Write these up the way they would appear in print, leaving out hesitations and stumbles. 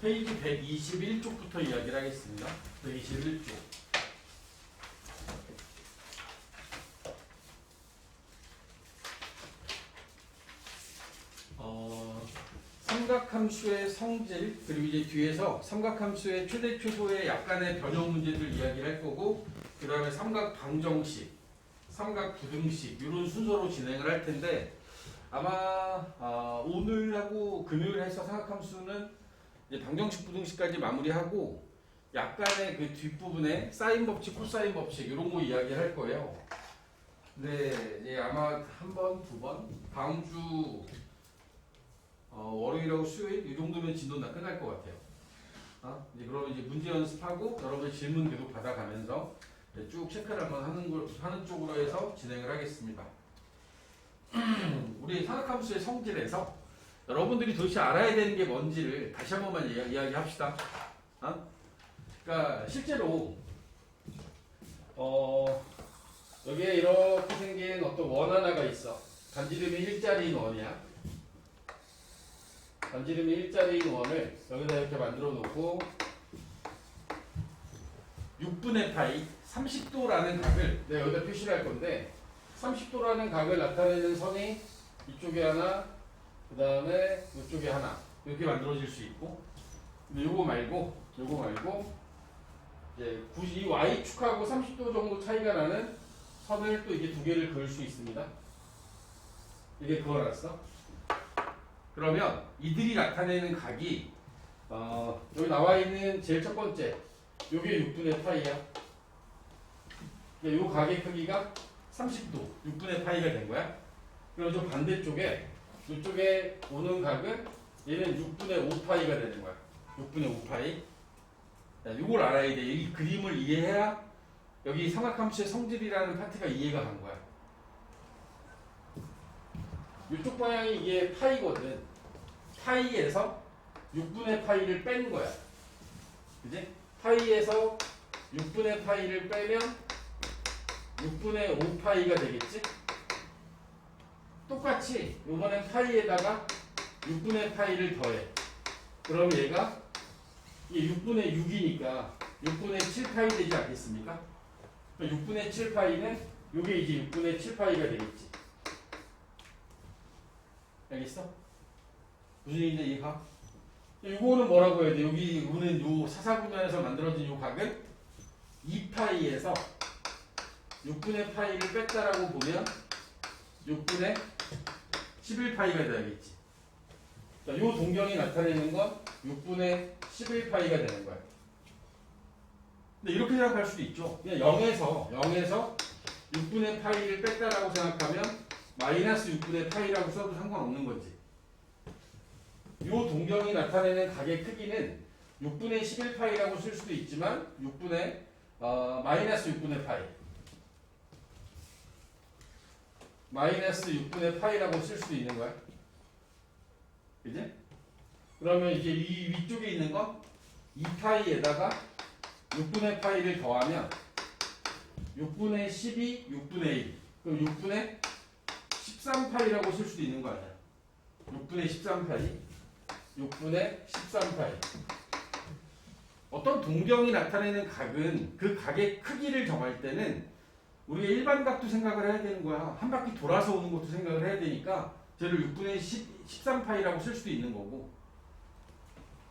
페이지 121쪽부터 이야기를 하겠습니다. 121쪽. 삼각함수의 성질, 그리고 이제 뒤에서 삼각함수의 최대 최소의 약간의 변형 문제들 이야기를 할 거고, 그 다음에 삼각 방정식, 삼각 부등식 이런 순서로 진행을 할 텐데, 아마 오늘하고 금요일 해서 삼각함수는 이제 방정식 부등식까지 마무리하고 약간의 그 뒷부분에 사인 법칙, 코사인 법칙 이런 거 이야기를 할 거예요. 네, 이제 아마 한 번, 두 번, 다음 주 월요일하고 수요일 이 정도면 진도는 다 끝날 것 같아요. 이제 그러면 이제 문제 연습하고 여러분의 질문 계속 받아가면서 쭉 체크를 한번 하는 쪽으로 해서 진행을 하겠습니다. 우리 삼각함수의 성질에서 여러분들이 도대체 알아야 되는 게 뭔지를 다시 한 번만 이야기합시다. 그러니까 실제로 여기에 이렇게 생긴 어떤 원 하나가 있어. 반지름이 일자리인 원이야. 반지름이 일자리인 원을 여기다 이렇게 만들어 놓고 6분의 파이 30도라는 각을 내가 여기다 표시를 할 건데, 30도라는 각을 나타내는 선이 이쪽에 하나, 그 다음에 이쪽에 하나 이렇게 만들어질 수 있고, 근데 요거 말고 이제 굳이 이 y축하고 30도 정도 차이가 나는 선을 또 이게 두 개를 그을 수 있습니다. 이게 그어놨어. 그러면 이들이 나타내는 각이 여기 나와 있는 제일 첫 번째 요게 6분의 파이야. 요 각의 크기가 30도 6분의 파이가 된 거야. 그럼 저 반대쪽에 이쪽에 오는 각은 얘는 6분의 5파이가 되는 거야. 6분의 5파이. 이걸 알아야 돼. 이 그림을 이해해야 여기 삼각함수의 성질이라는 파트가 이해가 간 거야. 이쪽 방향이 이게 파이거든. 파이에서 6분의 파이를 뺀 거야. 그지? 파이에서 6분의 파이를 빼면 6분의 5파이가 되겠지? 똑같이 이번엔 파이에다가 6분의 파이를 더해. 그럼 얘가 이게 6분의 6이니까 6분의 7파이 되지 않겠습니까? 6분의 7파이는 이게 이제 6분의 7파이가 되겠지. 알겠어? 무슨 얘기인지 이해가? 이거는 뭐라고 해야 돼? 여기 우는 요 사사분면에서 만들어진 요 각은 2파이에서 6분의 파이를 뺐다라고 보면 6분의 11파이가 돼야겠지. 자, 요 동경이 나타내는 건 6분의 11파이가 되는 거야. 근데 이렇게 생각할 수도 있죠. 그냥 0에서 6분의 파이를 뺐다라고 생각하면 마이너스 6분의 파이라고 써도 상관없는 거지. 요 동경이 나타내는 각의 크기는 6분의 11파이라고 쓸 수도 있지만 마이너스 6분의 파이 마이너스 6분의 파이라고 쓸 수도 있는 거야. 그지? 그러면 이제 이 위쪽에 있는 건 2파이에다가 6분의 파이를 더하면 6분의 12, 6분의 1 그럼 6분의 13파이라고 쓸 수도 있는 거 아니야. 6분의 13파이 6분의 13파이. 어떤 동경이 나타내는 각은 그 각의 크기를 정할 때는 우리가 일반 각도 생각을 해야 되는 거야. 한 바퀴 돌아서 오는 것도 생각을 해야 되니까 쟤를 6분의 13파이라고 쓸 수도 있는 거고,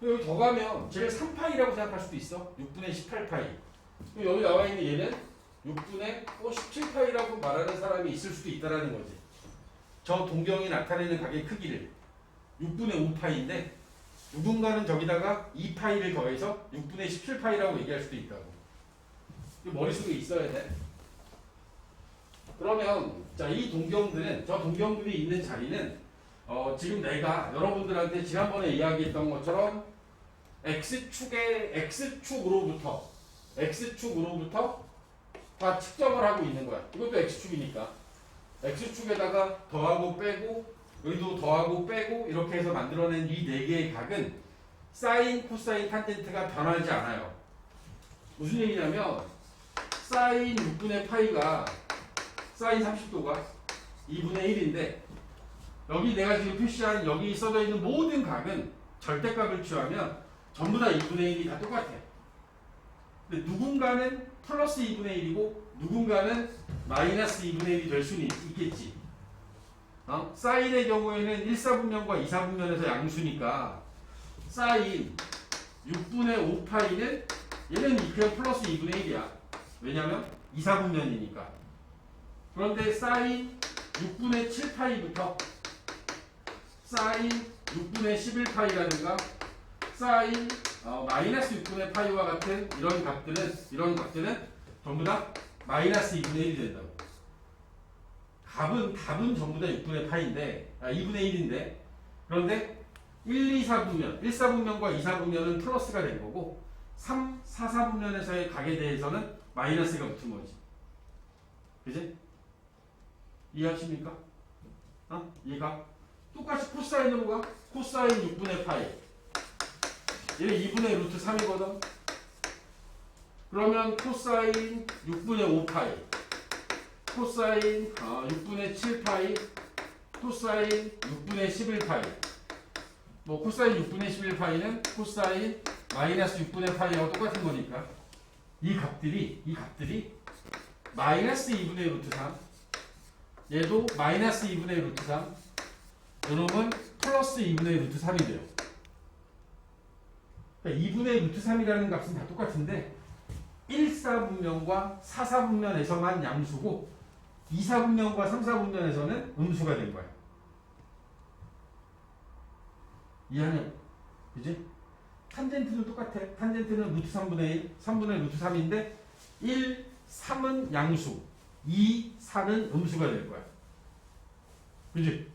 여기 더 가면 쟤를 3파이라고 생각할 수도 있어. 6분의 18파이. 여기 나와 있는 얘는 6분의 17파이라고 말하는 사람이 있을 수도 있다라는 거지. 저 동경이 나타내는 각의 크기를 6분의 5파이인데 누군가는 저기다가 2파이를 더해서 6분의 17파이라고 얘기할 수도 있다고. 머릿속에 있어야 돼. 그러면 자, 이 동경들은 저 동경들이 있는 자리는 지금 내가 여러분들한테 지난번에 이야기했던 것처럼 X축으로부터 다 측정을 하고 있는 거야. 이것도 X축이니까 X축에다가 더하고 빼고 여기도 더하고 빼고 이렇게 해서 만들어낸 이 네 개의 각은 사인, 코사인, 탄젠트가 변하지 않아요. 무슨 얘기냐면 사인 6분의 파이가 사인 30도가 2분의 1인데 여기 내가 지금 표시한 여기 써져 있는 모든 각은 절대값을 취하면 전부 다 2분의 1이 다 똑같아. 근데 누군가는 플러스 2분의 1이고 누군가는 마이너스 2분의 1이 될 수는 있겠지. 사인의 경우에는 1사분면과 2사분면에서 양수니까 사인 6분의 5파이는 얘는 그냥 플러스 2분의 1이야. 왜냐면 2사분면이니까. 그런데 사인 6분의 7파이부터 사인 6분의 11파이라든가 사인 마이너스 6분의 파이와 같은 이런 값들은 전부 다 마이너스 2분의 1이 된다고. 답은 전부 다 6분의 파인데 2분의 1인데 그런데 1, 2, 4분면 1사분면과 2사분면은 플러스가 된 거고 3, 4, 4분면에서의 각에 대해서는 마이너스가 붙은 거지. 그지? 이해하십니까? 이해가? 똑같이 코사인으로 가. 코사인 6분의 파이. 얘는 2분의 루트 3이거든. 그러면 코사인 6분의 5파이. 코사인 6분의 7파이. 코사인 6분의 11파이. 뭐 코사인 6분의 11파이는 코사인 마이너스 6분의 파이하고 똑같은 거니까 이 값들이 마이너스 2분의 루트 3 얘도 마이너스 2분의 루트 3 요놈은 플러스 2분의 루트 3이 돼요. 그러니까 2분의 루트 3이라는 값은 다 똑같은데 1사분면과 4사분면에서만 양수고 2사분면과 3사분면에서는 음수가 된 거야. 이해하냐? 그지? 탄젠트도 똑같아. 탄젠트는 루트 3분의 1, 3분의 루트 3인데 1, 3은 양수, 2, 4는 음수가 될 거야. 그지?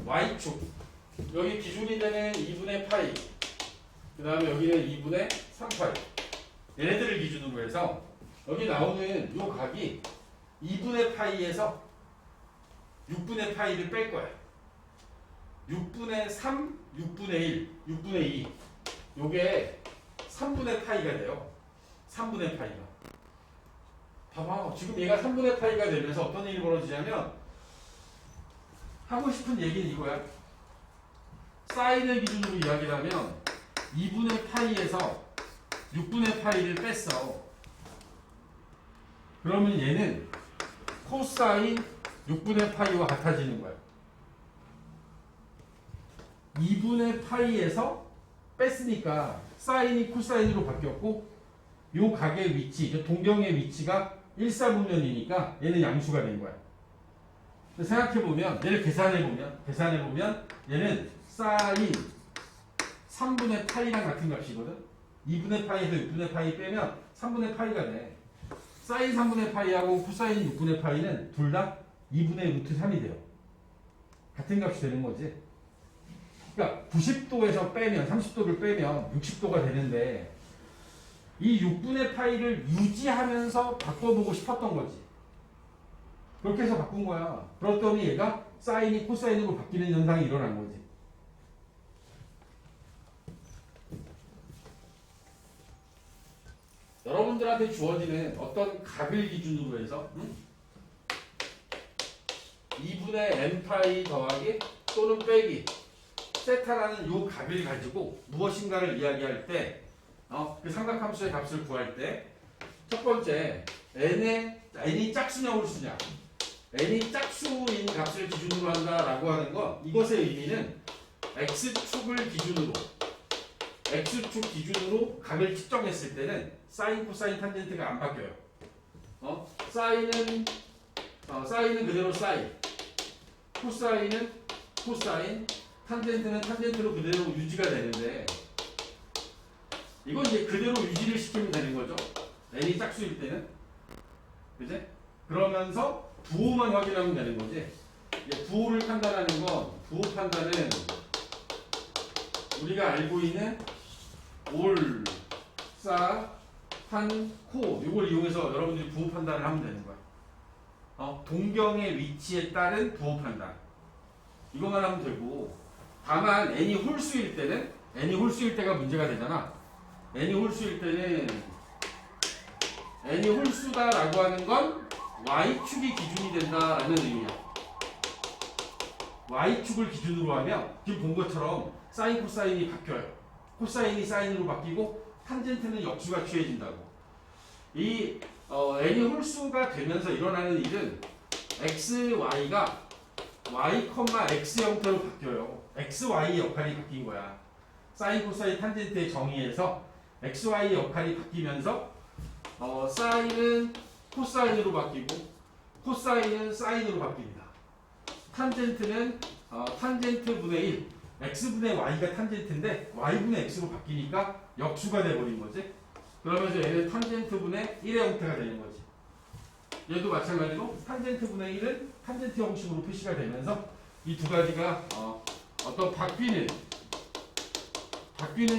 Y축. 여기 기준이 되는 2분의 파이. 그 다음에 여기는 2분의 3파이. 얘네들을 기준으로 해서 여기 나오는 요 각이 2분의 파이에서 6분의 파이를 뺄 거야. 6분의 3, 6분의 1, 6분의 2. 요게 3분의 파이가 돼요. 3분의 파이가. 봐봐. 지금 얘가 3분의 파이가 되면서 어떤 일이 벌어지냐면 하고 싶은 얘기는 이거야. 사인을 기준으로 이야기를 하면 2분의 파이에서 6분의 파이를 뺐어. 그러면 얘는 코사인 6분의 파이와 같아지는 거야. 2분의 파이에서 뺐으니까 사인이 코사인으로 바뀌었고 요 각의 위치, 동경의 위치가 1사분면이니까 얘는 양수가 된 거야. 생각해보면 얘를 계산해보면 얘는 사인 3분의 파이랑 같은 값이거든. 2분의 파이에서 6분의 파이 빼면 3분의 파이가 돼. 사인 3분의 파이하고 코사인 6분의 파이는 둘 다 2분의 루트 3이 돼요. 같은 값이 되는 거지. 그러니까 90도에서 빼면 30도를 빼면 60도가 되는데 이 6분의 파이를 유지하면서 바꿔보고 싶었던 거지. 그렇게 해서 바꾼 거야. 그랬더니 얘가 사인이 코사인으로 바뀌는 현상이 일어난 거지. 여러분들한테 주어지는 어떤 각을 기준으로 해서 2분의 n파이 더하기 또는 빼기 세타라는 요 값을 가지고 무엇인가를 이야기할 때 그 삼각함수의 값을 구할 때 첫 번째 n이 짝수냐 홀수냐 n이 짝수인 값을 기준으로 한다라고 하는 건 이것의 의미는 x축을 기준으로 x축 기준으로 값을 측정했을 때는 사인 코사인 탄젠트가 안 바뀌어요. 사인은 그대로 사인 코사인은 코사인 탄젠트는 탄젠트로 그대로 유지가 되는데 이건 이제 그대로 유지를 시키면 되는 거죠. n이 짝수일 때는. 그지? 그러면서 부호만 확인하면 되는 거지. 부호를 판단하는 건 부호 판단은 우리가 알고 있는 올, 싸, 한, 코 이걸 이용해서 여러분들이 부호 판단을 하면 되는 거야. 동경의 위치에 따른 부호 판단 이것만 하면 되고 다만 n이 홀수일 때가 문제가 되잖아. n이 홀수일 때는 n이 홀수다라고 하는 건 y축이 기준이 된다라는 의미야. y축을 기준으로 하면 지금 본 것처럼 사인 코사인이 바뀌어요. 코사인이 사인으로 바뀌고 탄젠트는 역수가 취해진다고. 이 n이 홀수가 되면서 일어나는 일은 x, y가 y, x 형태로 바뀌어요. x, y 역할이 바뀐 거야. 사인, 코사인, 탄젠트의 정의에서 x, y 역할이 바뀌면서 사인은 코사인으로 바뀌고 코사인은 사인으로 바뀝니다. 탄젠트는 탄젠트 분의 1, x분의 y가 탄젠트인데 y분의 x로 바뀌니까 역수가 돼버린 거지. 그러면서 얘는 탄젠트 분의 1의 형태가 되는 거지. 얘도 마찬가지로 탄젠트 분의 1은 탄젠트 형식으로 표시가 되면서 이 두 가지가 어떤 바뀌는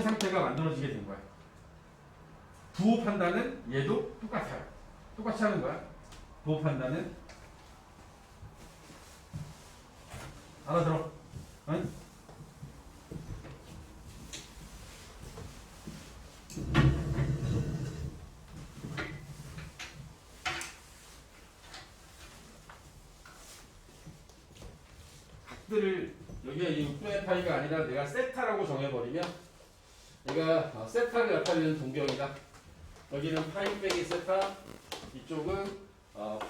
상태가 만들어지게 된 거야. 부호 판단은 얘도 똑같아요. 똑같이 하는 거야. 부호 판단은 알아들어? 응? 각들을 여기가 6분의 파이가 아니라 내가 세타라고 정해버리면 얘가 세타를 나타내는 동경이다. 여기는 파이 빼기 세타, 이쪽은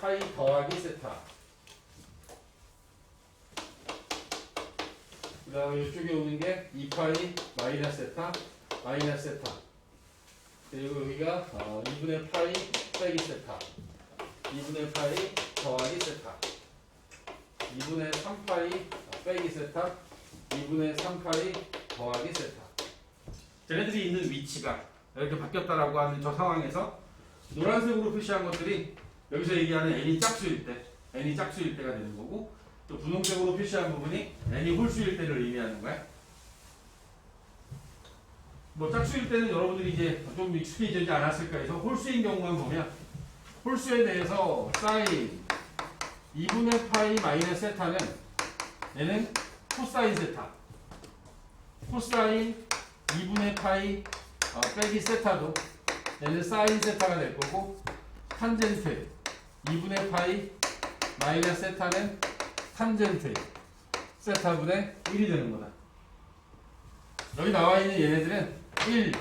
파이 더하기 세타. 그 다음에 이쪽에 오는 게 2파이 마이너스 세타, 마이너스 세타. 그리고 여기가 2분의 파이 빼기 세타, 2분의 파이 더하기 세타, 2분의 3파이 빼기 세타, 2분의 3파이 더하기 세타. 쟤네들이 있는 위치가 이렇게 바뀌었다라고 하는 저 상황에서 노란색으로 표시한 것들이 여기서 얘기하는 n이 짝수일 때, n이 짝수일 때가 되는 거고, 또 분홍색으로 표시한 부분이 n이 홀수일 때를 의미하는 거야. 뭐 짝수일 때는 여러분들이 이제 좀 익숙해지지 않았을까 해서 홀수인 경우만 보면 홀수에 대해서 사인 2분의 파이 마이너스 세타는 얘는 코사인 세타, 코사인 2분의 파이 빼기 세타도 얘는 사인 세타가 될 거고, 탄젠트 2분의 파이 마이너스 세타는 탄젠트 세타분의 1이 되는 거다. 여기 나와 있는 얘네들은 1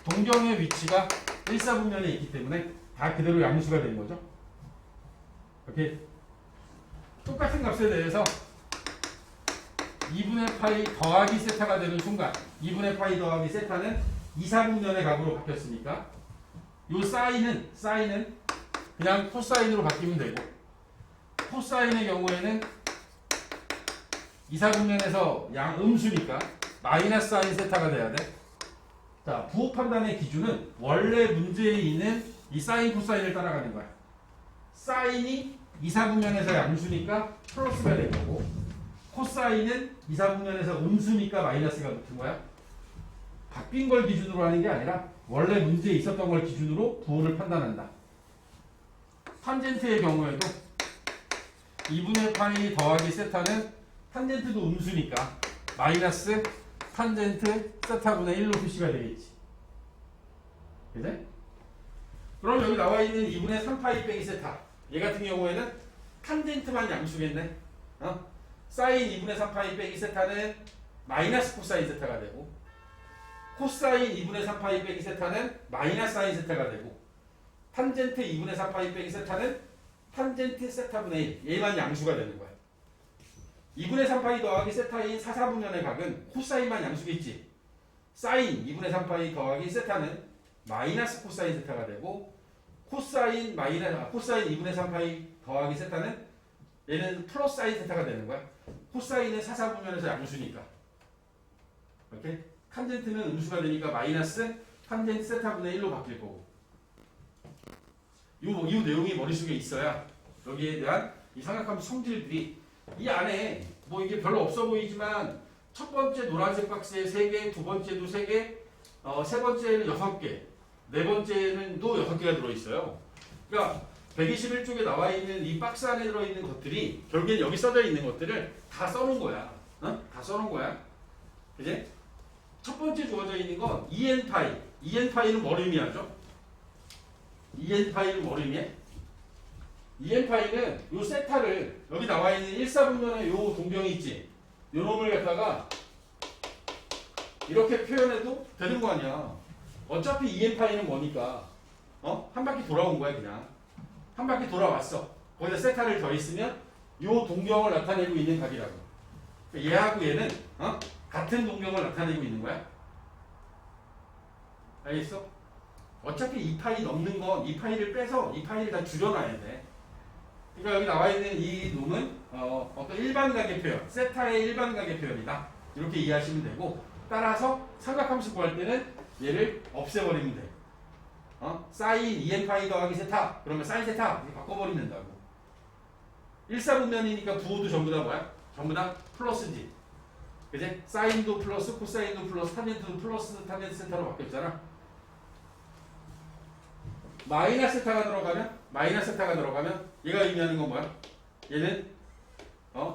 동경의 위치가 1사분면에 있기 때문에 다 그대로 양수가 되는 거죠. 이렇게 똑같은 값에 대해서 2분의 파이 더하기 세타가 되는 순간 2분의 파이 더하기 세타는 2사분면의 값으로 바뀌었으니까 요 사인은 그냥 코사인으로 바뀌면 되고, 코사인의 경우에는 2사분면에서 음수니까 마이너스 사인 세타가 돼야 돼. 자, 부호 판단의 기준은 원래 문제에 있는 이 사인 코사인을 따라가는 거야. 사인이 2사분면에서 양수니까 플러스가 될 거고, 코사인은 2사분면에서 음수니까 마이너스가 붙은 거야. 바뀐 걸 기준으로 하는 게 아니라 원래 문제에 있었던 걸 기준으로 부호를 판단한다. 탄젠트의 경우에도 2분의 파이 더하기 세타는 탄젠트도 음수니까 마이너스 탄젠트 세타분의 1로 표시가 되겠지. 그래? 그럼 여기 나와 있는 2분의 3파이 빼기 세타, 얘 같은 경우에는 탄젠트만 양수겠네. 사인 2분의 3파이 빼기 세타는 마이너스 코사인 세타가 되고, 코사인 2분의 3파이 빼기 세타는 마이너스 사인 세타가 되고, 탄젠트 2분의 3파이 빼기 세타는 탄젠트 세타분의 1, 얘만 양수가 되는 거야. 2분의 3파이 더하기 세타인 4사분면의 각은 코사인만 양수겠지. 사인 2분의 3파이 더하기 세타는 마이너스 코사인 세타가 되고, 코사인 2분의 3파이 더하기 세타는 얘는 플러스 사인 세타가 되는 거야. 코사인은 4사분면에서 양수니까. 이렇게 탄젠트는 음수가 되니까 마이너스 탄젠트 세타분의 1로 바뀔 거고. 이 내용이 머릿속에 있어야 여기에 대한 이 삼각함수 성질들이 이 안에 뭐 이게 별로 없어 보이지만 첫 번째 노란색 박스에 3개, 두 번째도 3개, 세 번째는 6개, 네 번째는 또 6개가 들어있어요. 그러니까 121쪽에 나와 있는 이 박스 안에 들어있는 것들이 결국엔 여기 써져 있는 것들을 다 써놓은 거야. 다 써놓은 거야. 그지? 첫 번째 주어져 있는 건 EN파이. EN파이는 뭘 의미하죠? EN파이는 뭘 의미해? EN파이는 요 세타를 여기 나와 있는 1사분면의 요 동경이 있지. 요놈을 갖다가 이렇게 표현해도 되는 거 아니야. 어차피 2n파이는 뭐니까 한 바퀴 돌아온 거야. 그냥 한 바퀴 돌아왔어. 거기다 세타를 더했으면 요 동경을 나타내고 있는 각이라고. 얘하고 얘는 같은 동경을 나타내고 있는 거야. 알겠어? 어차피 2파이 넘는 건 2파이를 빼서 2파이를 다 줄여놔야 돼. 그러니까 여기 나와 있는 이 놈은 어떤 일반각의 표현, 세타의 일반각의 표현이다. 이렇게 이해하시면 되고, 따라서 삼각함수 구할 때는 얘를 없애버리면 돼. 사인 2n파이 더하기 세타, 그러면 사인 세타 이렇게 바꿔버리면 된다고. 일사분면이니까 부호도 전부 다 뭐야? 전부 다 플러스지. 그지? 사인도 플러스, 코사인도 플러스, 탄젠트도 플러스, 탄젠트 세타로 바뀌었잖아. 마이너스 세타가 들어가면 얘가 의미하는 건 뭐야? 얘는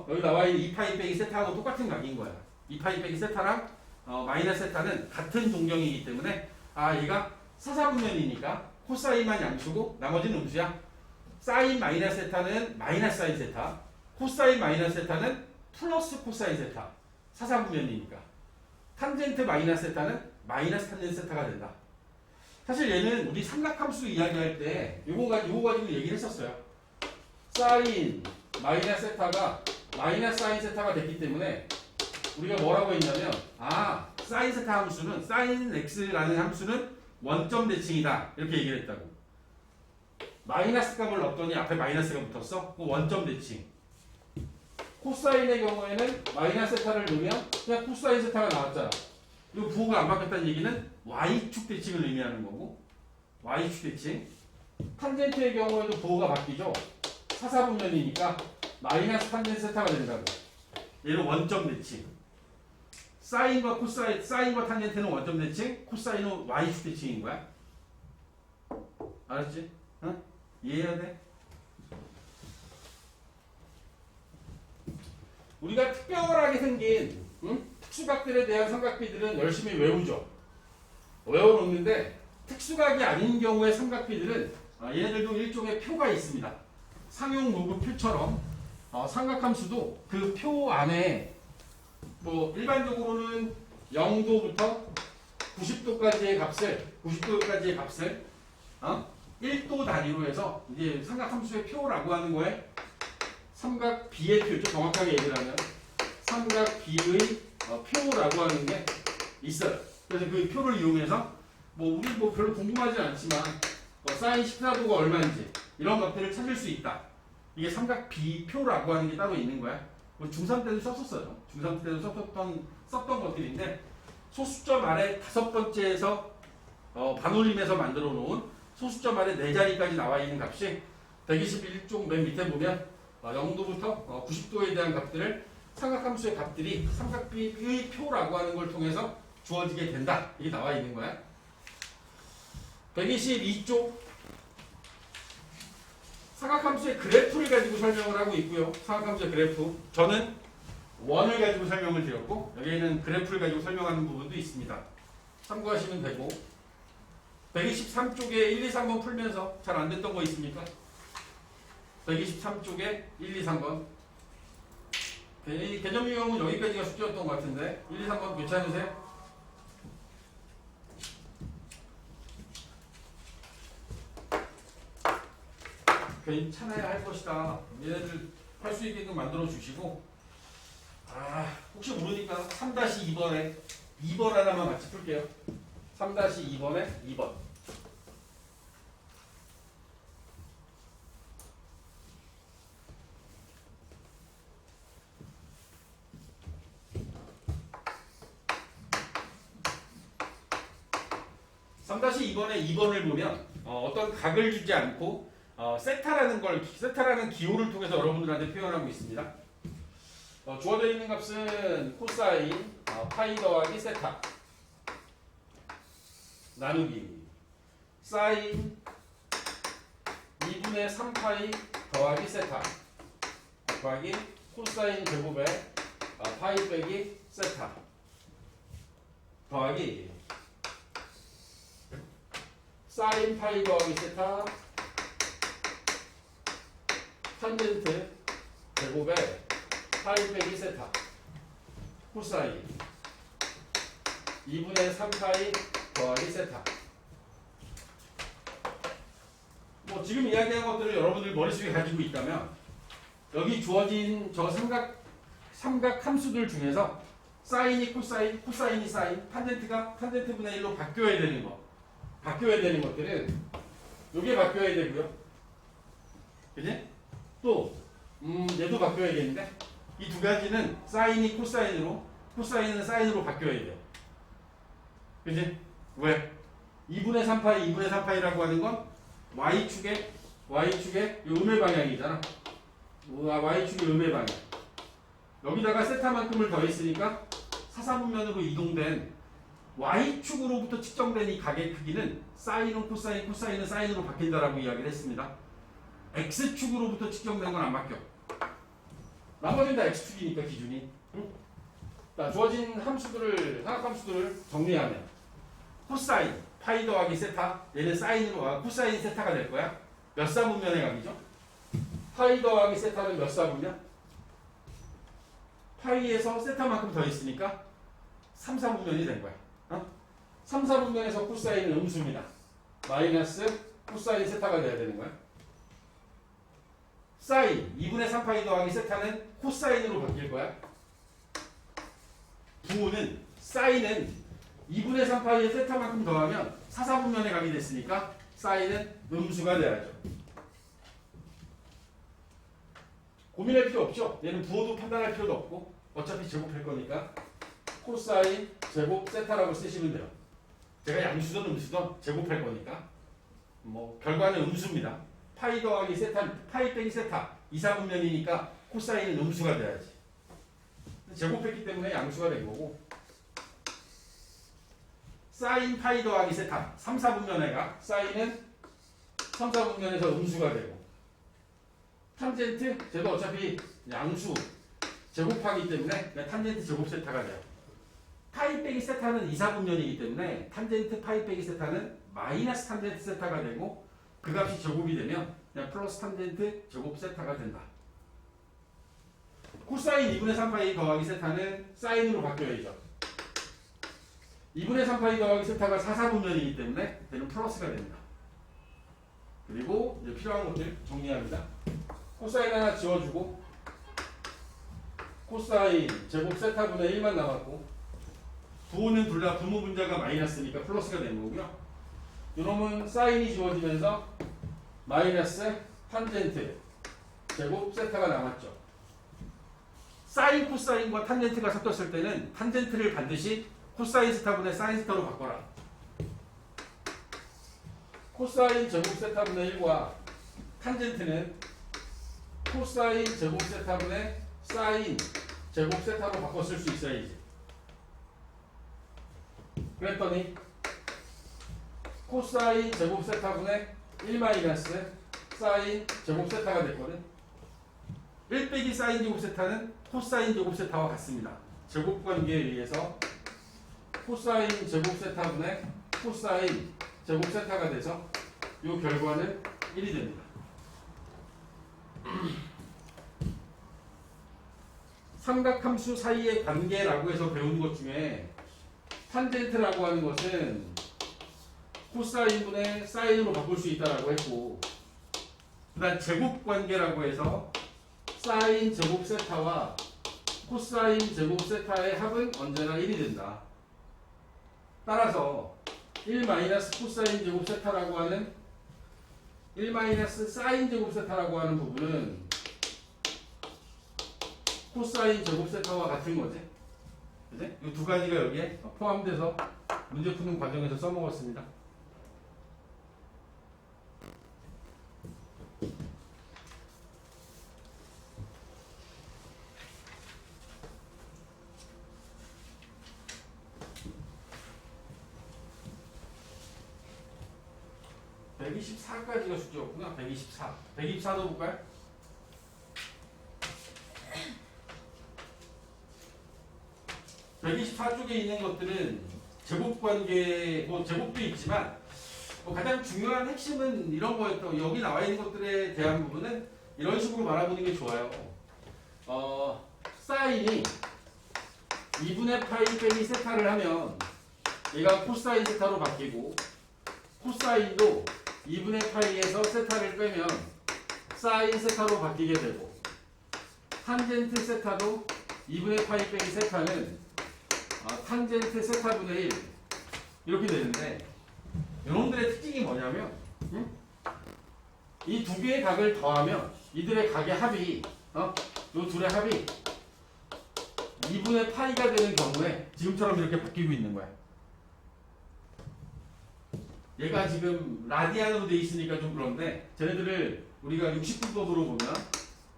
여기 나와 있는 2파이 빼기 세타하고 똑같은 각인 거야. 2파이 빼기 세타랑 마이너스 세타는 같은 동경이기 때문에 얘가 사사분면이니까 코사인만 양수고 나머지는 음수야. 사인 마이너스 세타는 마이너스 사인 세타, 코사인 마이너스 세타는 플러스 코사인 세타. 사사분면이니까. 탄젠트 마이너스 세타는 마이너스 탄젠트 세타가 된다. 사실 얘는 우리 삼각함수 이야기할 때 요거 가지고 얘기를 했었어요. 사인 마이너스 세타가 마이너스 사인 세타가 됐기 때문에 우리가 뭐라고 했냐면 사인 세타 함수는 사인 x라는 함수는 원점 대칭이다. 이렇게 얘기를 했다고. 마이너스 값을 넣었더니 앞에 마이너스가 붙었어. 그 원점 대칭. 코사인의 경우에는 마이너스 세타를 넣으면 그냥 코사인 세타가 나왔잖아. 이 부호가 안 바뀌었다는 얘기는 y축 대칭을 의미하는 거고, y축 대칭. 탄젠트의 경우에도 부호가 바뀌죠. 사사분면이니까 마이너스 탄젠트 세타가 된다고. 얘는 원점 대칭. 사인과 코사인, 사인과 탄젠트는 원점 대칭, 코사인은 y축 대칭인 거야. 알았지? 이해해야 돼? 우리가 특별하게 생긴 특수각들에 대한 삼각비들은 열심히 외우죠. 외워놓는데 특수각이 아닌 경우의 삼각비들은 얘네들도 일종의 표가 있습니다. 상용 로그 표처럼 삼각함수도 그 표 안에 뭐 일반적으로는 0도부터 90도까지의 값을 1도 단위로 해서 이제 삼각함수의 표라고 하는 거에 삼각 B의 표, 좀 정확하게 얘기를 하면 삼각 B의 표라고 하는 게 있어요. 그래서 그 표를 이용해서 우리 별로 궁금하지 않지만 사인 14도가 얼마인지 이런 것들을 찾을 수 있다. 이게 삼각 B 표라고 하는 게 따로 있는 거야. 중3 때도 썼었어요. 중3 때도 썼던 것들인데 소수점 아래 5번째에서 반올림해서 만들어 놓은 소수점 아래 4자리까지 나와 있는 값이 121쪽 맨 밑에 보면 0도부터 90도에 대한 값들을 삼각함수의 값들이 삼각비의 표라고 하는 걸 통해서 주어지게 된다. 이게 나와 있는 거야. 122쪽 삼각함수의 그래프를 가지고 설명을 하고 있고요. 삼각함수의 그래프. 저는 원을 가지고 설명을 드렸고 여기에는 그래프를 가지고 설명하는 부분도 있습니다. 참고하시면 되고 123쪽에 1, 2, 3번 풀면서 잘 안 됐던 거 있습니까? 123쪽에 1, 2, 3번 개념 유형은 여기까지가 숙제였던 것 같은데 1, 2, 3번 괜찮으세요? 괜찮아야 할 것이다. 얘네들 할 수 있게끔 만들어 주시고 혹시 모르니까 3-2번에 2번 하나만 같이 풀게요. 3-2번에 2번 3-2번에 2번을 보면 어떤 각을 주지 않고 세타라는 기호를 통해서 여러분들한테 표현하고 있습니다. 주어져 있는 값은 코사인 파이 더하기 세타 나누기 사인 2분의 3파이 더하기 세타 곱하기 코사인 제곱에 파이 빼기 세타 더하기 사인 파이 더하기 세타 탄젠트 제곱에 파이 빼기 세타 코사인 2분의 3파이 더하기 세타. 뭐 지금 이야기한 것들을 여러분들 머릿속에 가지고 있다면 여기 주어진 저 삼각 함수들 중에서 사인이 코사인, 코사인이 사인, 탄젠트가 탄젠트분의 1로 바뀌어야 되는 거, 바뀌어야 되는 것들은 요게 바뀌어야 되고요. 그지? 또 얘도 바뀌어야겠는데 이 두 가지는 사인이 코사인으로, 코사인은 사인으로 바뀌어야 돼요. 그지? 왜? 2분의 3파이, 2분의 3파이라고 하는 건 y축의 음의 방향이잖아. y축의 음의 방향. 여기다가 세타만큼을 더했으니까 사사분면으로 이동된 y축으로부터 측정된 이 각의 크기는 사인은 코사인, 코사인은 사인으로 바뀐다라고 이야기를 했습니다. x축으로부터 측정된 건 안 바뀌어. 나머지는 다 x축이니까 기준이. 응? 자, 주어진 함수들을, 삼각함수들을 정리하면 코사인, 파이 더하기 세타, 얘는 사인으로, 코사인 세타가 될 거야. 몇 사분면의 각이죠? 파이 더하기 세타는 몇 사분면? 파이에서 세타만큼 더 있으니까 3, 4분면이 된 거야. 3, 4분면에서 코사인은 음수입니다. 마이너스 코사인 세타가 돼야 되는 거야. 사인, 2분의 3파이 더하기 세타는 코사인으로 바뀔 거야. 부호는 사인은 2분의 3파이에 세타만큼 더하면 4, 4분면의 각이 됐으니까 사인은 음수가 돼야죠. 고민할 필요 없죠. 얘는 부호도 판단할 필요도 없고 어차피 제곱할 거니까 코사인 제곱 세타라고 쓰시면 돼요. 제가 양수든 음수든 제곱할 거니까 뭐 결과는 음수입니다. 파이 더하기 세타, 파이 빼기 세타 2, 4분면이니까 코사인은 음수가 돼야지. 제곱했기 때문에 양수가 된 거고 사인 파이 더하기 세타 3, 4분면의 각 사인은 3, 4분면에서 음수가 되고 탄젠트 쟤도 어차피 양수 제곱하기 때문에 탄젠트 제곱 세타가 돼요. 파이 빼기 세타는 2, 4분면이기 때문에 탄젠트 파이 빼기 세타는 마이너스 탄젠트 세타가 되고 그 값이 제곱이 되면 그냥 플러스 탄젠트 제곱 세타가 된다. 코사인 2분의 3파이 더하기 세타는 사인으로 바뀌어야죠. 2분의 3파이 더하기 세타가 4, 4분면이기 때문에 얘는 플러스가 됩니다. 그리고 이제 필요한 것들 정리합니다. 코사인 하나 지워주고 코사인 제곱 세타분의 1만 남았고 부호는 둘 다 분모 분자가 마이너스니까 플러스가 되는 거고요. 이놈은 사인이 지워지면서 마이너스 탄젠트 제곱 세타가 남았죠. 사인 코사인과 탄젠트가 섞였을 때는 탄젠트를 반드시 코사인 세타분의 사인 세타로 바꿔라. 코사인 제곱 세타분의 1과 탄젠트는 코사인 제곱 세타분의 사인 제곱 세타로 바꿔 쓸 수 있어야지. 그랬더니 코사인 제곱 세타분의 1 마이너스 사인 제곱 세타가 됐거든. 1 빼기 사인 제곱 세타는 코사인 제곱 세타와 같습니다. 제곱 관계에 의해서 코사인 제곱 세타분의 코사인 제곱 세타가 돼서 이 결과는 1이 됩니다. 삼각함수 사이의 관계라고 해서 배운 것 중에 탄젠트라고 하는 것은 코사인분의 사인으로 바꿀 수 있다라고 했고 그 다음 제곱 관계라고 해서 사인 제곱 세타와 코사인 제곱 세타의 합은 언제나 1이 된다. 따라서 1 마이너스 코사인 제곱 세타라고 하는 1 마이너스 사인 제곱 세타라고 하는 부분은 코사인 제곱 세타와 같은 거지. 그치? 이 두 가지가 여기에 포함돼서 문제 푸는 과정에서 써먹었습니다. (124까지가) 숙제였구나. 124. 124도 볼까요? (124쪽에) 있는 것들은 제곱관계, 뭐 제곱도 있지만 뭐 가장 중요한 핵심은 이런 거였던, 여기 나와 있는 것들에 대한 부분은 이런 식으로 바라보는 게 좋아요. 사인이 2분의 파이 빼기 세타를 하면 얘가 코사인 세타로 바뀌고 코사인도 2분의 파이에서 세타를 빼면 사인 세타로 바뀌게 되고 탄젠트 세타도 2분의 파이 빼기 세타는 탄젠트 세타분의 1 이렇게 되는데 이놈들의 특징이 뭐냐면 이 두 개의 각을 더하면 이들의 각의 합이 요 둘의 합이 2분의 파이가 되는 경우에 지금처럼 이렇게 바뀌고 있는 거야. 얘가 지금 라디안으로 돼 있으니까 좀 그런데 쟤네들을 우리가 60도로 보면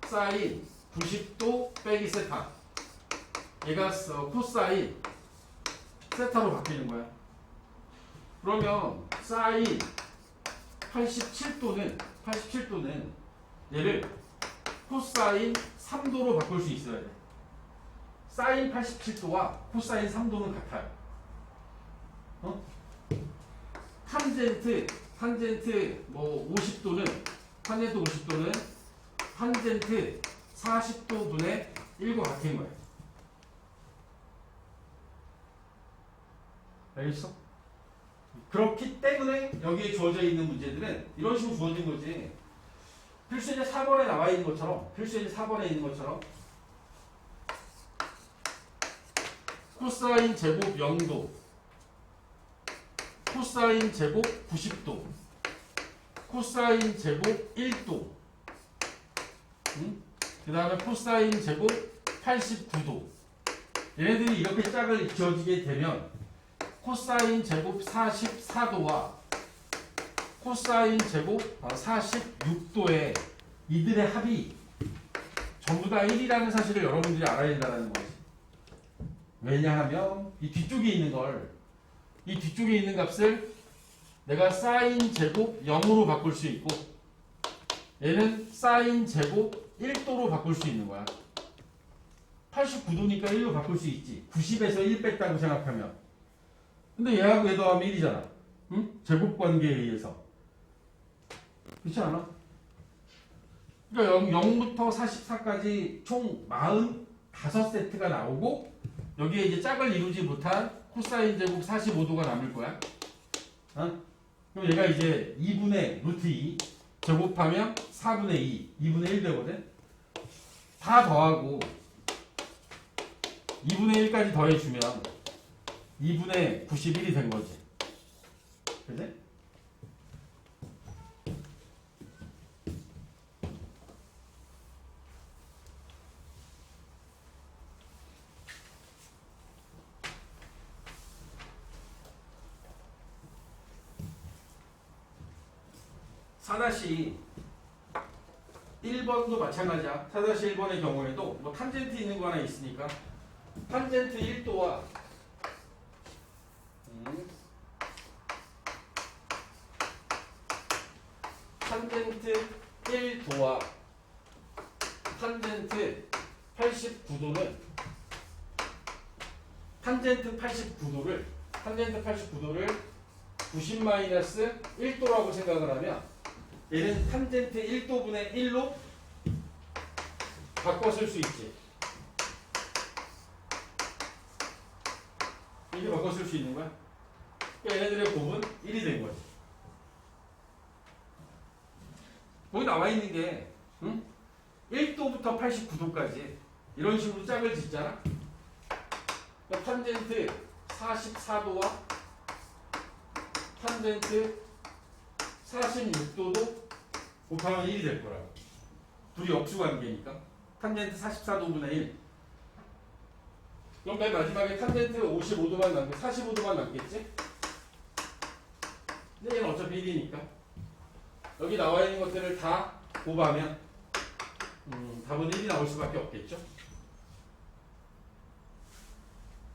사인 90도 빼기 세타 얘가 코사인 세타로 바뀌는 거야. 그러면 사인 87도는 얘를 코사인 3도로 바꿀 수 있어야 돼. 사인 87도와 코사인 3도는 같아요. 탄젠트 50도는 탄젠트 40도분의 1과 같은 거예요. 알겠어? 그렇기 때문에 여기에 주어져 있는 문제들은 이런 식으로 주어진 거지. 필수제 4번에 나와 있는 것처럼 코사인 제곱 0도 코사인 제곱 90도 코사인 제곱 1도 그 다음에 코사인 제곱 89도 얘네들이 이렇게 짝을 지어지게 되면 코사인 제곱 44도와 코사인 제곱 46도의 이들의 합이 전부 다 1이라는 사실을 여러분들이 알아야 된다는 거지. 왜냐하면 이 뒤쪽에 있는 값을 내가 사인 제곱 0으로 바꿀 수 있고 얘는 사인 제곱 1도로 바꿀 수 있는 거야. 89도니까 1로 바꿀 수 있지. 90에서 1 뺐다고 생각하면. 근데 얘하고 얘 더하면 1이잖아. 응? 제곱 관계에 의해서. 그렇지 않아? 그러니까 0부터 44까지 총 45세트가 나오고 여기에 이제 짝을 이루지 못한 코사인 제곱 45도가 남을 거야. 그럼 얘가 이제 2분의 루트 2 제곱하면 4분의 2, 2분의 1 되거든. 다 더하고 2분의 1까지 더해주면 2분의 91이 된 거지. 그지? 사다시 1번도 마찬가지야. 4-1번의 경우에도 뭐 탄젠트 있는 거 하나 있으니까 탄젠트 1도와 탄젠트 1도와 탄젠트 89도는 탄젠트 89도를 90-1도라고 생각을 하면 얘는 탄젠트 1도분의 1로 바꿔 쓸 수 있지. 이렇게 바꿔 쓸 수 있는 거야. 그러니까 얘네들의 곱은 1이 된 거지. 거기 나와 있는 게 1도부터 89도까지 이런 식으로 짝을 짓잖아. 그러니까 탄젠트 44도와 탄젠트 46도도 곱하면 1이 될 거라고. 둘이 역수관계니까. 탄젠트 44도분의 1. 그럼 맨 마지막에 탄젠트 55도만 남겠지? 45도만 남겠지? 근데 얘는 어차피 1이니까. 여기 나와 있는 것들을 다 곱하면 답은 1이 나올 수밖에 없겠죠?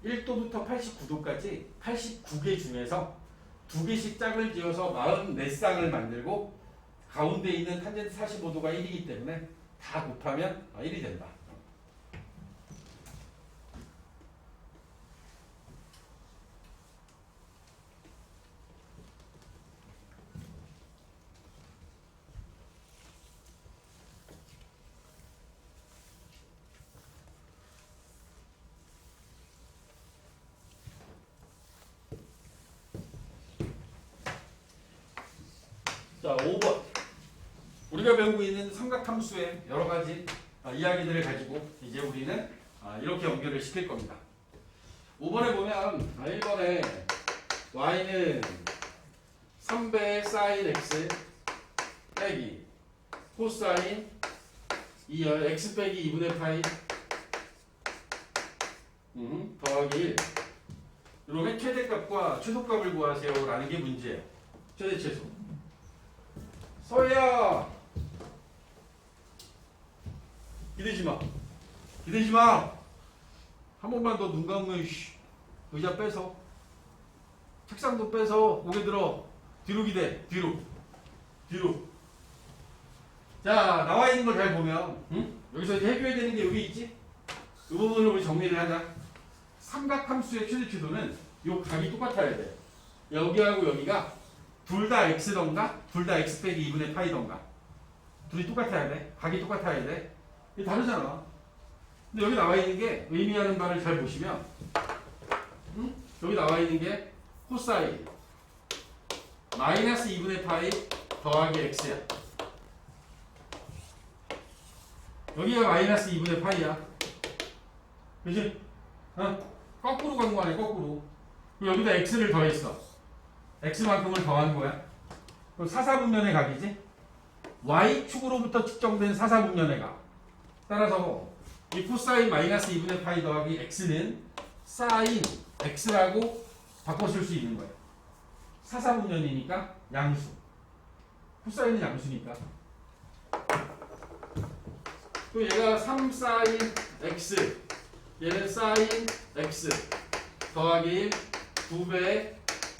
1도부터 89도까지 89개 중에서 2개씩 짝을 지어서 44쌍을 만들고 가운데 있는 탄젠트 45도가 1이기 때문에 다 곱하면 1이 된다. 자, 5번. 우리가 배우고 있는 삼각함수의 여러 가지 이야기들을 가지고 이제 우리는 이렇게 연결을 시킬 겁니다. 5번에 보면 1번에 y는 3배 사인 x 빼기 코사인 2열 x 빼기 2분의 파이 더하기 1 이러면 최대값과 최소값을 구하세요 라는 게 문제예요. 최대 최소. 서희야 기대지 마. 기대지 마. 한 번만 더 눈 감으면 의자 빼서 책상도 빼서 고개 들어. 뒤로 기대. 뒤로. 자, 나와 있는 걸 잘 보면 여기서 이제 해줘야 되는 게 여기 있지? 이 부분을 우리 정리를 하자. 삼각함수의 최대 최소는 요 각이 똑같아야 돼. 여기하고 여기가 둘 다 x던가 둘 다 x 빼기 2분의 파이던가 둘이 똑같아야 돼. 각이 똑같아야 돼. 이게 다르잖아. 근데 여기 나와 있는 게 의미하는 바를 잘 보시면 여기 나와 있는 게 코사인 마이너스 2분의 파이 더하기 x야. 여기가 마이너스 2분의 파이야. 그치? 거꾸로 간 거 아니야, 거꾸로. 여기다 x를 더했어. x만큼을 더한 거야. 그럼 사사분면의 각이지? y축으로부터 측정된 사사분면의 각. 따라서 이 코사인 마이너스 2분의 파이 더하기 x는 사인 x라고 바꿔 쓸 수 있는 거야. 사사분면이니까 양수. 코사인은 양수니까. 또 얘가 3 사인 x 얘는 사인 x 더하기 1 2배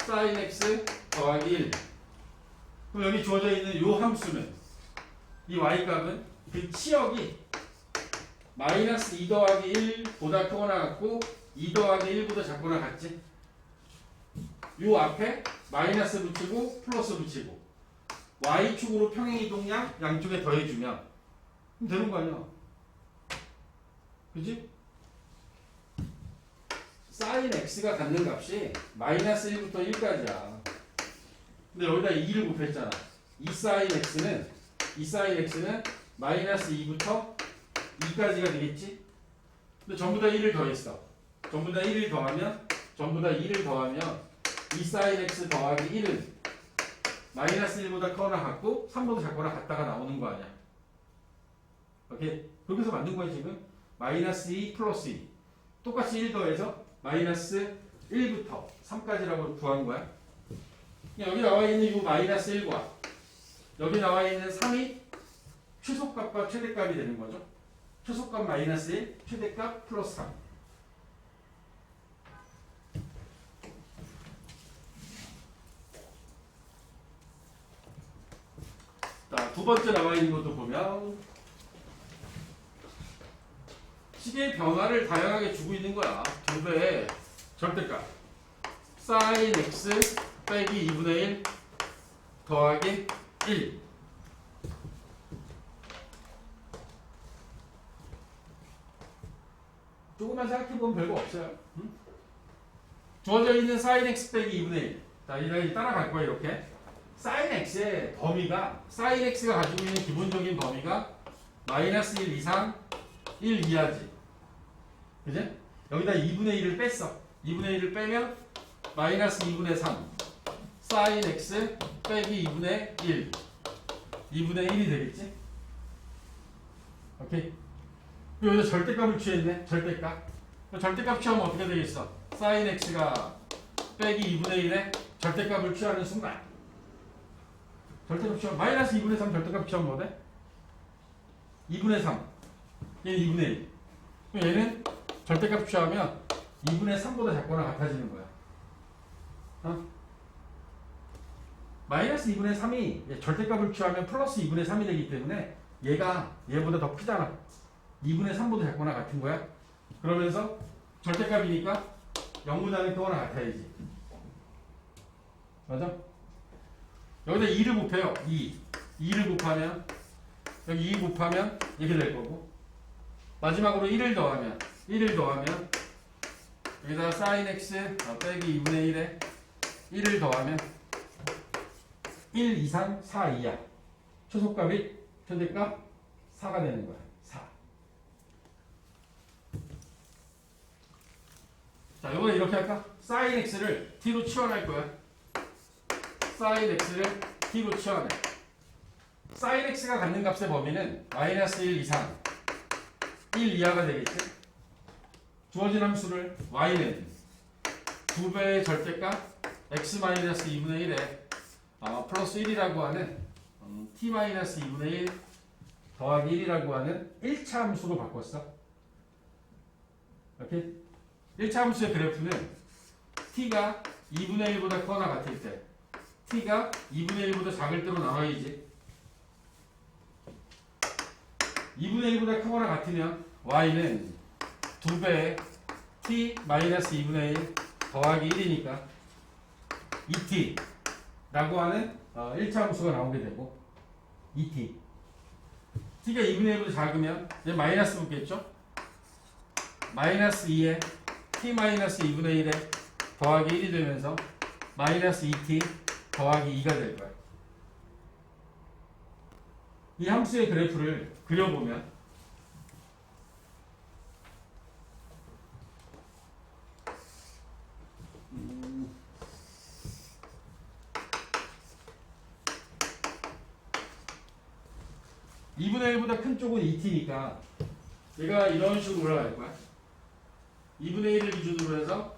사인 x 더하기 1. 그럼 여기 주어져 있는 요 함수는 이 y값은 그 치역이 마이너스 2 더하기 1보다 크거나 같고 2 더하기 1보다 작거나 같지? 요 앞에 마이너스 붙이고 플러스 붙이고 y축으로 평행이동량 양쪽에 더해주면 그럼 되는 거 아니야. 그지? 사인 x가 갖는 값이 마이너스 1부터 1까지야. 근데 여기다 2를 곱했잖아. 2 사인 x는 마이너스 2부터 2까지가 되겠지? 근데 전부 다 1을 더했어. 전부 다 1을 더하면 2 사인 x 더하기 1은 마이너스 1보다 크거나 같고 3보다 작거나 같다가 나오는 거 아니야. 오케이? 그렇게 해서 만든 거야 지금. 마이너스 2 플러스 2 똑같이 1 더해서 마이너스 1부터 3까지라고 구한 거야. 여기 나와 있는 이 마이너스 1과 여기 나와 있는 3이 최소값과 최대값이 되는 거죠. 최소값 마이너스 1, 최대값 플러스 3. 자, 두 번째 나와 있는 것도 보면 식의 변화를 다양하게 주고 있는 거야. 2배의 절대값 사인 x 빼기 2분의 1 더하기 1. 조금만 생각해보면 별거 없어요. 주어져 있는 사인 x 빼기 2분의 1. 자, 이렇게 따라갈 거야 이렇게. 사인 x의 범위가 사인 x가 가지고 있는 기본적인 범위가 마이너스 1 이상 1 이하지. 그지? 여기다 2분의 1을 뺐어. 2분의 1을 빼면 마이너스 2분의 3 사인 x 빼기 2분의 1 2분의 1이 되겠지? 오케이? 여기서 절대값을 취했네. 절대값. 절대값 취하면 어떻게 되겠어? 사인 x가 빼기 2분의 1에 절대값을 취하는 순간 절대값 취하면 마이너스 2분의 3 절대값 취하면 뭐 돼? 2분의 3 얘는 2분의 1. 그럼 얘는 절대값 취하면 2분의 3보다 작거나 같아지는 거야. 마이너스 2분의 3이 절대값을 취하면 플러스 2분의 3이 되기 때문에 얘가 얘보다 더 크잖아. 2분의 3보다 작거나 같은 거야. 그러면서 절대값이니까 0보다는 크거나 같아야지. 맞아? 여기다 2를 곱해요. 2를 곱하면 여기 2 곱하면 이렇게 될 거고 마지막으로 1을 더하면 여기다가 sin x 빼기 2분의 1에 1을 더하면 1 이상 4 이하. 최소값이 최대값 4가 되는 거야. 4. 자, 이번에 이렇게 할까? sin x를 t로 치환할 거야. sin x를 t로 치환해. sin x가 갖는 값의 범위는 마이너스 1 이상 1 이하가 되겠지? 주어진 함수를 y는 2배의 절대값 x-2분의 1에 플러스 1이라고 하는 t-2분의 1 더하기 1이라고 하는 1차 함수로 바꿨어. 이렇게 1차 함수의 그래프는 t가 2분의 1보다 크거나 같을 때 t가 2분의 1보다 작을 때로 나와야지. 2분의 1보다 크거나 같으면 y는 2배의 t-2분의 1 더하기 1이니까 2t라고 하는 1차 함수가 나오게 되고 2t t가 2분의 1보다 작으면 이제 마이너스 붙겠죠? 마이너스 2에 t-2분의 1에 더하기 1이 되면서 마이너스 2t 더하기 2가 될 거야. 이 함수의 그래프를 그려보면 2분의 1보다 큰 쪽은 2t니까 얘가 이런 식으로 올라갈 거야. 2분의 1을 기준으로 해서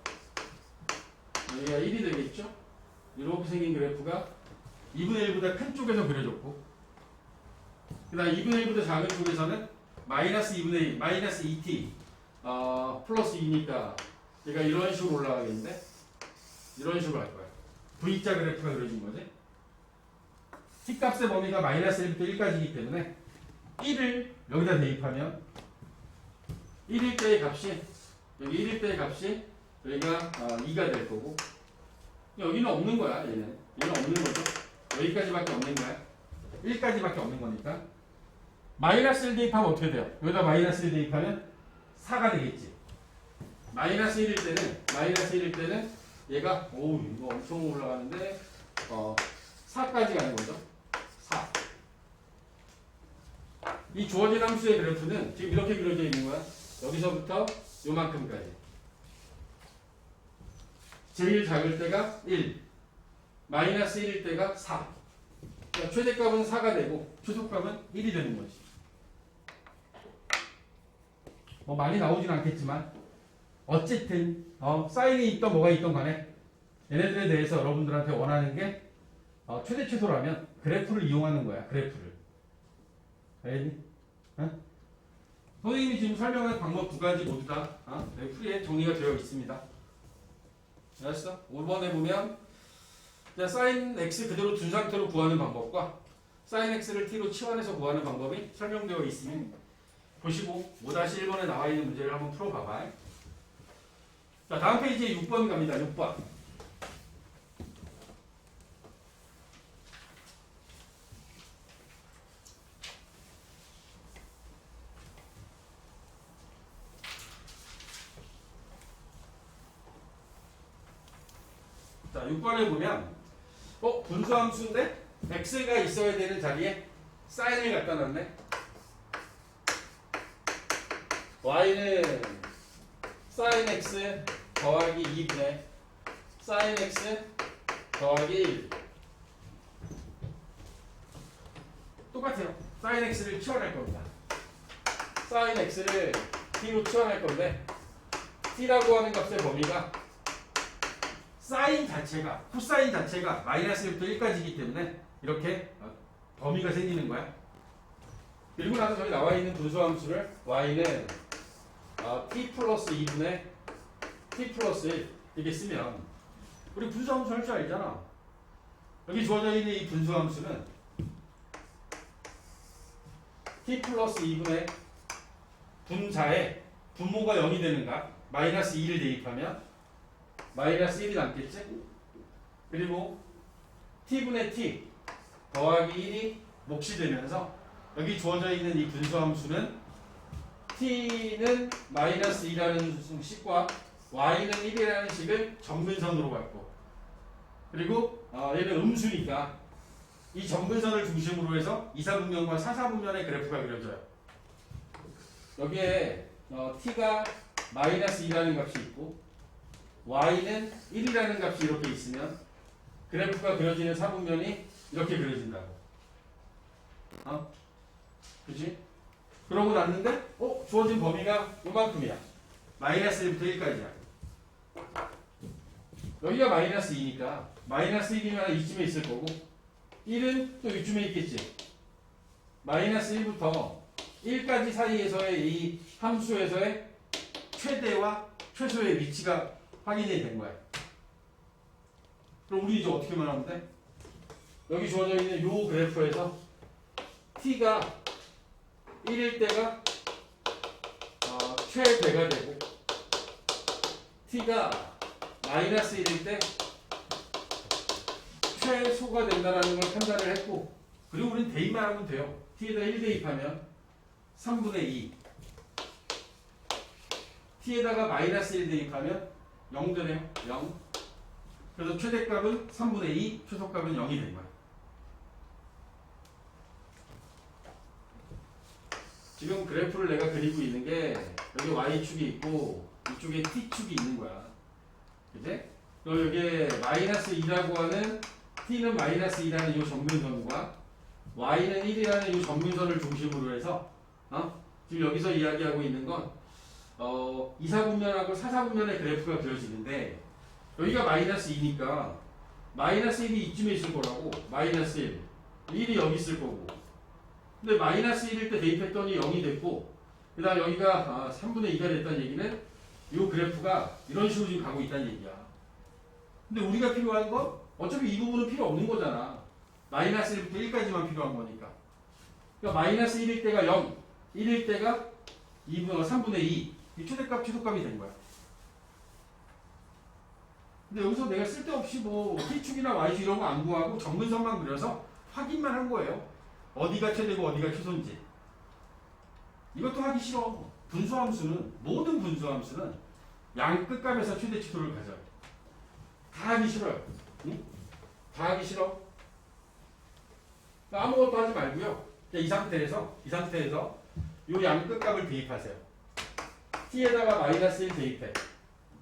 여기가 1이 되겠죠? 이렇게 생긴 그래프가 2분의 1보다 큰 쪽에서 그려졌고, 그 다음 2분의 1보다 작은 쪽에서는 마이너스 2분의 1, 마이너스 2t 플러스 2니까 얘가 이런 식으로 올라가겠는데 이런 식으로 할 거야. V자 그래프가 그려진 거지. t값의 범위가 마이너스 1부터 1까지이기 때문에 1을 여기다 대입하면 1일 때의 값이 여기 1일 때의 값이 여기가 2가 될 거고, 여기는 없는 거야. 얘는 없는 거죠. 여기까지밖에 없는 거야. 1까지밖에 없는 거니까 마이너스 1 대입하면 어떻게 돼요? 여기다 마이너스 1 대입하면 4가 되겠지. 마이너스 1일 때는 얘가 이거 엄청 올라가는데 4까지 가는 거죠. 4. 이 주어진 함수의 그래프는 지금 이렇게 그려져 있는 거야. 여기서부터 요만큼까지. 제일 작을 때가 1, 마이너스 1일 때가 4. 그러니까 최대값은 4가 되고 최소값은 1이 되는 거지. 뭐 많이 나오진 않겠지만 어쨌든 사인이 있던 뭐가 있던 간에 얘네들에 대해서 여러분들한테 원하는 게 최대 최소라면 그래프를 이용하는 거야. 그래프를. 알겠니? 선생님이 지금 설명한 방법 두 가지 모두 다 풀이에 정리가 되어 있습니다. 알았어? 5번에 보면 sin x 그대로 둔 상태로 구하는 방법과 sin x를 t로 치환해서 구하는 방법이 설명되어 있으니 보시고 5-1번에 나와 있는 문제를 한번 풀어봐봐. 자, 다음 페이지에 6번 갑니다. 6번. 자, 6번에 보면 분수함수인데 x가 있어야 되는 자리에 사인을 갖다 놨네. y는 sin x 더하기 2분의 sin x 더하기 1. 똑같아요. sin x를 치환할 겁니다. sin x를 t로 치환할 건데 t라고 하는 값의 범위가 사인 자체가, 코사인 자체가 마이너스 1부터 1까지이기 때문에 이렇게 범위가 생기는 거야. 그리고 나서 저기 나와 있는 분수함수를 y는 t 플러스 2분의 t 플러스 1 이렇게 쓰면 우리 분수함수 할 줄 알잖아. 여기 주어져 있는 이 분수함수는 t 플러스 2분의 분자에 분모가 0이 되는가? 마이너스 2를 대입하면 마이너스 1이 남겠지? 그리고 t분의 t 더하기 1이 몫이 되면서 여기 주어져 있는 이 분수함수는 t는 마이너스 2라는 식과 y는 1이라는 식을 점근선으로 갖고, 그리고 얘는 음수니까 이 점근선을 중심으로 해서 2, 4분면과 4, 4분면의 그래프가 그려져요. 여기에 t가 마이너스 2라는 값이 있고 y는 1이라는 값이 이렇게 있으면 그래프가 그려지는 4분면이 이렇게 그려진다고. 그치? 그러고 났는데 주어진 범위가 요만큼이야. 마이너스 1부터 1까지야. 여기가 마이너스 2니까 마이너스 1이면 이쯤에 있을 거고 1은 또 이쯤에 있겠지. 마이너스 1부터 1까지 사이에서의 이 함수에서의 최대와 최소의 위치가 확인이 된 거야. 그럼 우리 이제 어떻게 말하면 돼? 여기 주어져 있는 요 그래프에서 t가 1일 때가 최대가 되고 t가 마이너스 1일 때 최소가 된다는 걸 판단을 했고, 그리고 우리는 대입만 하면 돼요. t에다 1 대입하면 3분의 2, t에다가 마이너스 1 대입하면 0 되네요. 0. 그래서 최대값은 3분의 2, 최소값은 0이 된 거야. 지금 그래프를 내가 그리고 있는 게 여기 y축이 있고 이쪽에 t축이 있는 거야. 그치? 그리고 여기에 마이너스 2라고 하는 t는 마이너스 2라는 이 점근선과 y는 1이라는 이 점근선을 중심으로 해서 지금 여기서 이야기하고 있는 건 2, 4분면하고 4, 4분면의 그래프가 그려지는데 여기가 마이너스 2니까 마이너스 1이 이쯤에 있을 거라고. 마이너스 1, 1이 여기 있을 거고, 근데 마이너스 1일 때 대입했더니 0이 됐고, 그 다음 여기가 3분의 2가 됐다는 얘기는 이 그래프가 이런 식으로 지금 가고 있다는 얘기야. 근데 우리가 필요한 건 어차피 이 부분은 필요 없는 거잖아. 마이너스 1부터 1까지만 필요한 거니까. 그러니까 마이너스 1일 때가 0, 1일 때가 3분의 2, 이 최대값, 최소값이 된 거야. 근데 여기서 내가 쓸데없이 뭐 t축이나 y축 이런 거 안 구하고 점근선만 그려서 확인만 한 거예요. 어디가 최대고 어디가 최소인지. 이것도 하기 싫어. 분수함수는, 모든 분수함수는 양 끝값에서 최대 최소를 가져요. 다 하기 싫어요. 응? 다 하기 싫어. 아무것도 하지 말고요. 이 상태에서 요 양 끝값을 대입하세요. t에다가 마이너스 1 대입해.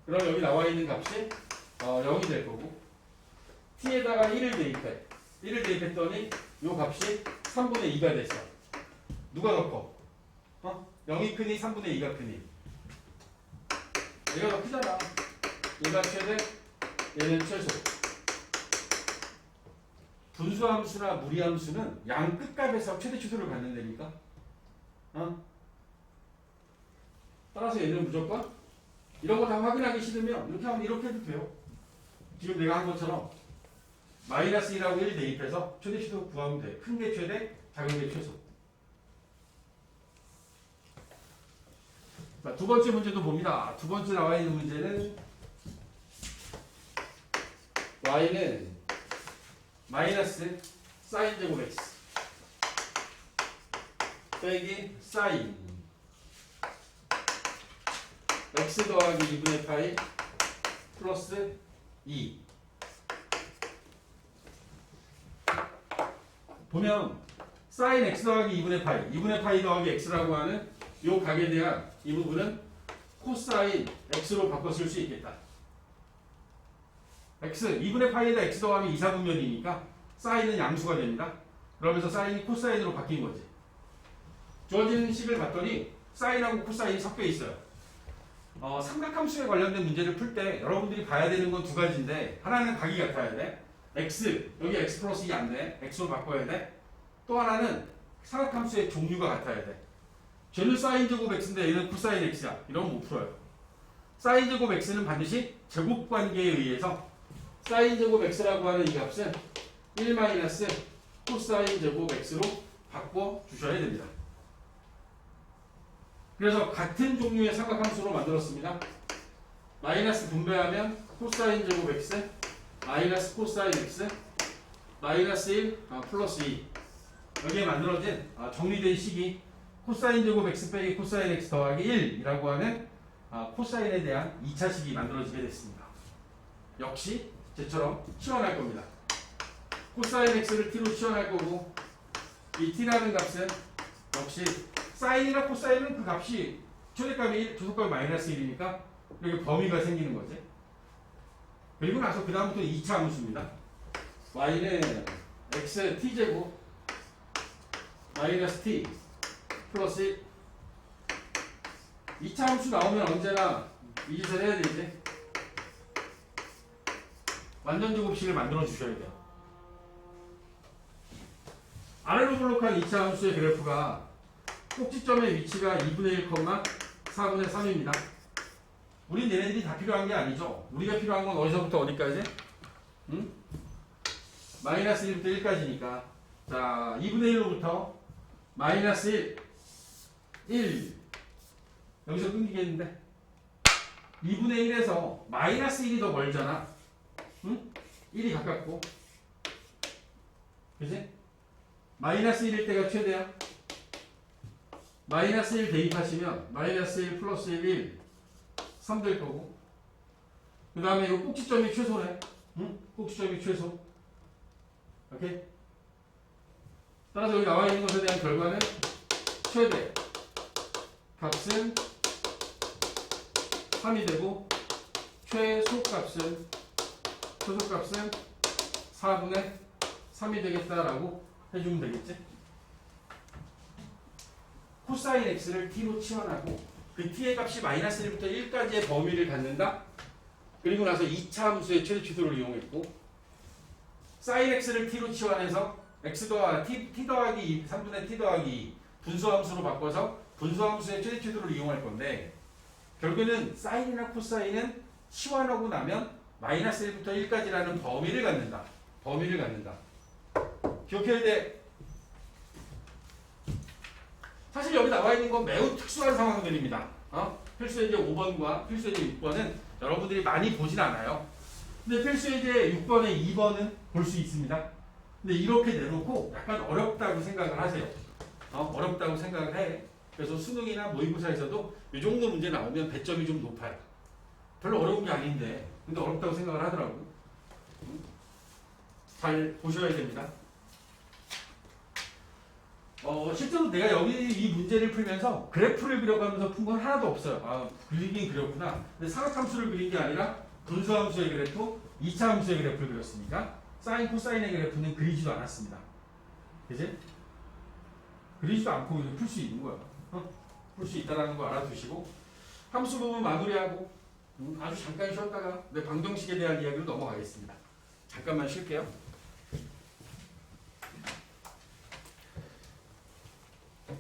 그럼 여기 나와 있는 값이 0이 될 거고, t에다가 1을 대입해. 1을 대입했더니 요 값이 3분의 2가 됐어. 누가 더 커? 0이 크니 3분의 2가 크니? 얘가 더 크잖아. 얘가 최대, 얘는 최소. 분수함수나 무리함수는 양 끝값에서 최대 최소를 갖는다니까. 따라서 얘는 무조건 이런 거 다 확인하기 싫으면 이렇게 하면 이렇게 해도 돼요. 지금 내가 한 것처럼 마이너스 1하고 1 대입해서 최대 최소 구하면 돼. 큰 게 최대, 작은 게 최소. 자, 두 번째 문제도 봅니다. 두 번째 나와 있는 문제는 y는 마이너스 사인 제곱 x 빼기 사인 x 더하기 2분의 파이 플러스 2. 보면 사인 x 더하기 2분의 파이 더하기 x라고 하는 요 각에 대한 이 부분은 코사인 x로 바꿔 쓸 수 있겠다. x 2분의 파이에다 x 더하면 2, 4분면이니까 사인은 양수가 됩니다. 그러면서 사인이 코사인으로 바뀐 거지. 주어진 식을 봤더니 사인하고 코사인이 섞여 있어요. 삼각함수에 관련된 문제를 풀 때 여러분들이 봐야 되는 건 두 가지인데, 하나는 각이 같아야 돼. x, 여기 x 플러스 2 안 돼. x로 바꿔야 돼. 또 하나는 삼각함수의 종류가 같아야 돼. 쟤는 사인 제곱 x인데 얘는 코사인 x야. 이러면 못 풀어요. 사인 제곱 x는 반드시 제곱 관계에 의해서 사인 제곱 x라고 하는 이 값은 1 마이너스 코사인 제곱 x로 바꿔 주셔야 됩니다. 그래서 같은 종류의 삼각함수로 만들었습니다. 마이너스 분배하면 코사인 제곱 x 마이너스 코사인 x 마이너스 1 플러스 2. 여기에 만들어진 정리된 식이 코사인 제곱 x 빼기 코사인 x 더하기 1이라고 하는 코사인에 대한 2차식이 만들어지게 됐습니다. 역시 쟤처럼 시원할 겁니다. 코사인 x를 t로 치환할 거고 이 t라는 값은 역시 사인이나 코사인은 그 값이 최대값이 1, 조소값이 마이너스 1이니까 여기 범위가 생기는 거지. 그리고 나서 그 다음부터 2차 함수입니다. y는 x t제곱 마이너스 t 플러스 1. 2차 함수 나오면 언제나 이 짓을 해야 되지. 완전 제곱식을 만들어 주셔야 돼요. 아래로 블록한 2차 함수의 그래프가 꼭지점의 위치가 2분의 1, 4분의 3입니다. 우린 얘네들이 다 필요한 게 아니죠. 우리가 필요한 건 어디서부터 어디까지? 응? 마이너스 1부터 1까지니까. 자, 2분의 1로부터 마이너스 1. 여기서 끊기겠는데? 2분의 1에서 마이너스 1이 더 멀잖아. 응? 1이 가깝고. 그지? 마이너스 1일 때가 최대야. 마이너스 1 대입하시면 마이너스 1 플러스 1, 3 될 거고. 그 다음에 이 꼭지점이 최소네. 응? 꼭지점이 최소. 오케이? 따라서 여기 나와 있는 것에 대한 결과는 최대 값은 3이 되고 최소값은 4분의 3이 되겠다라고 해주면 되겠지? 코사인 x를 t로 치환하고 그 t의 값이 마이너스 1부터 1까지의 범위를 갖는다. 그리고 나서 2차 함수의 최대 취소를 이용했고 사인 x를 t로 치환해서 x 더하기 t 더하기 2, 3분의 t 더하기 2 분수함수로 바꿔서 분수함수의 최대 취소를 이용할 건데 결국에는 사인이나 코사인은 치환하고 나면 마이너스 1부터 1까지라는 범위를 갖는다. 범위를 갖는다. 기억해야 돼. 사실 여기 나와 있는 건 매우 특수한 상황들입니다. 필수예제 5번과 필수예제 6번은 여러분들이 많이 보진 않아요. 근데 필수예제 6번에 2번은 볼 수 있습니다. 근데 이렇게 내놓고 약간 어렵다고 생각을 하세요. 어렵다고 생각을 해. 그래서 수능이나 모의고사에서도 이 정도 문제 나오면 배점이 좀 높아요. 별로 어려운 게 아닌데 근데 어렵다고 생각을 하더라고요. 잘 보셔야 됩니다. 실제로 내가 여기 이 문제를 풀면서 그래프를 그려가면서 푼 건 하나도 없어요. 그리긴 그렸구나. 근데 사각함수를 그린 게 아니라 분수함수의 그래프, 2차 함수의 그래프를 그렸으니까 사인, 코사인의 그래프는 그리지도 않았습니다. 그지? 그리지도 않고 그냥 풀 수 있는 거야. 풀 수 있다는 거 알아두시고 함수 부분 마무리하고 아주 잠깐 쉬었다가 내 방정식에 대한 이야기로 넘어가겠습니다. 잠깐만 쉴게요.